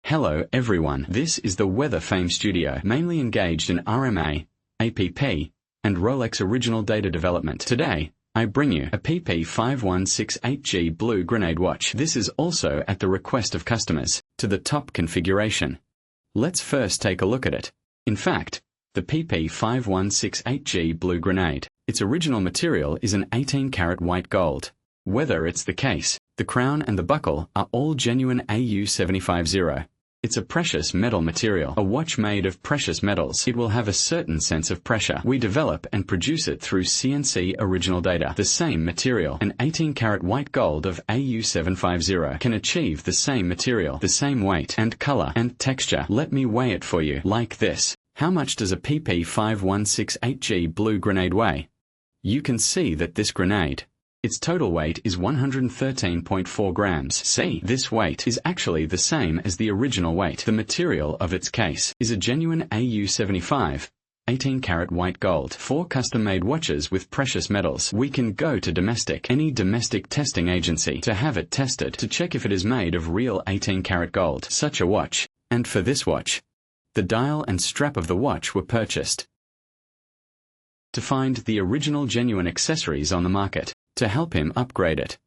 Hello everyone, this is the Weather Fame Studio, mainly engaged in RMA, APP, and Rolex original data development. Today, I bring you a PP5168G blue grenade watch. This is also at the request of customers, to the top configuration. Let's first take a look at it. In fact, the PP5168G blue grenade, its original material is an 18-karat white gold. Whether it's the case, the crown and the buckle are all genuine AU750. It's a precious metal material, a watch made of precious metals. It will have a certain sense of pressure. We develop and produce it through CNC original data. The same material, an 18-karat white gold of AU750, can achieve the same material, the same weight and color and texture. Let me weigh it for you, like this. How much does a PP5168G blue grenade weigh? You can see that this grenade, its total weight is 113.4 grams. See, this weight is actually the same as the original weight. The material of its case is a genuine AU75, 18-karat white gold. For custom-made watches with precious metals, we can go to any domestic testing agency to have it tested to check if it is made of real 18-karat gold. Such a watch, and for this watch, the dial and strap of the watch were purchased to find the original genuine accessories on the market, to help him upgrade it.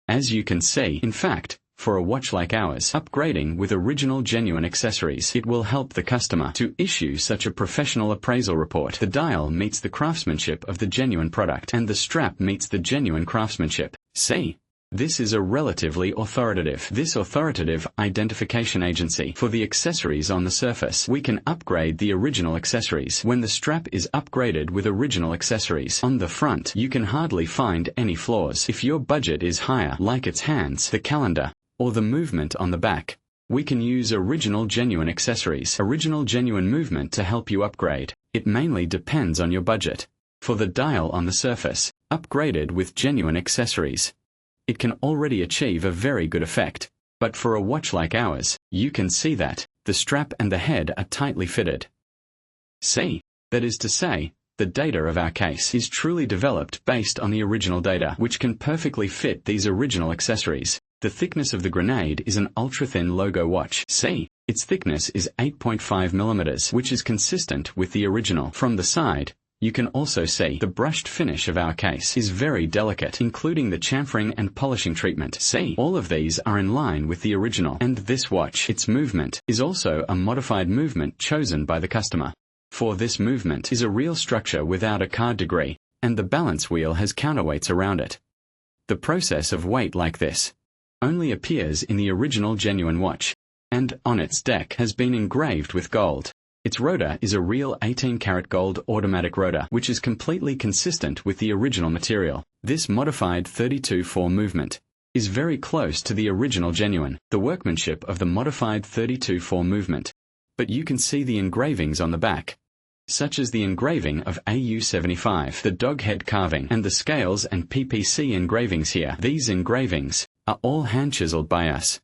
As you can see, in fact, for a watch like ours, upgrading with original genuine accessories, it will help the customer to issue such a professional appraisal report. The dial meets the craftsmanship of the genuine product, and the strap meets the genuine craftsmanship. See, this is a relatively authoritative identification agency for the accessories on the surface. We can upgrade the original accessories. When the strap is upgraded with original accessories on the front, you can hardly find any flaws. If your budget is higher, like its hands, the calendar, or the movement on the back, we can use original genuine accessories, original genuine movement to help you upgrade. It mainly depends on your budget. For the dial on the surface, upgraded with genuine accessories, it can already achieve a very good effect. But for a watch like ours, you can see that the strap and the head are tightly fitted. See, that is to say, the data of our case is truly developed based on the original data, which can perfectly fit these original accessories. The thickness of the grenade is an ultra-thin logo watch. See, its thickness is 8.5 millimeters, which is consistent with the original. From the side, you can also see the brushed finish of our case is very delicate, including the chamfering and polishing treatment. See, all of these are in line with the original. And this watch, its movement, is also a modified movement chosen by the customer. For this movement is a real structure without a card degree, and the balance wheel has counterweights around it. The process of weight like this only appears in the original genuine watch, and on its deck has been engraved with gold. Its rotor is a real 18-karat gold automatic rotor, which is completely consistent with the original material. This modified 32/4 movement is very close to the original genuine, the workmanship of the modified 32/4 movement. But you can see the engravings on the back, such as the engraving of AU75, the dog head carving, and the scales and PPC engravings here. These engravings are all hand-chiseled by us,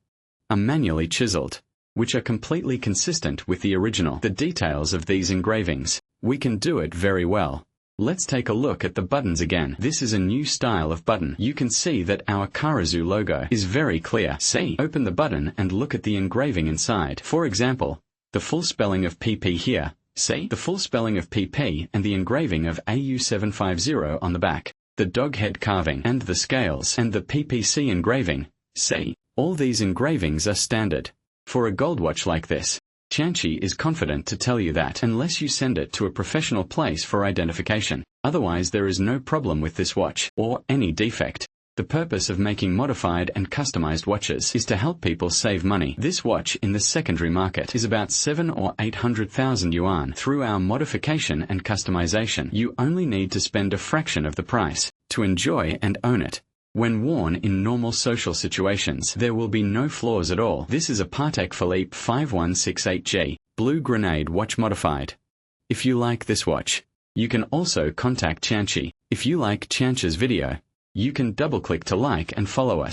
are manually chiseled, which are completely consistent with the original. The details of these engravings, we can do it very well. Let's take a look at the buttons again. This is a new style of button. You can see that our Karazu logo is very clear. See, open the button and look at the engraving inside. For example, the full spelling of PP here. See, the full spelling of PP and the engraving of AU750 on the back, the dog head carving and the scales and the PPC engraving. See, all these engravings are standard. For a gold watch like this, CNC is confident to tell you that unless you send it to a professional place for identification, otherwise there is no problem with this watch, or any defect. The purpose of making modified and customized watches is to help people save money. This watch in the secondary market is about 700,000 or 800,000 yuan. Through our modification and customization, you only need to spend a fraction of the price to enjoy and own it. When worn in normal social situations, there will be no flaws at all. This is a Patek Philippe 5168G, blue grenade watch modified. If you like this watch, you can also contact CNC. If you like CNC's video, you can double-click to like and follow us.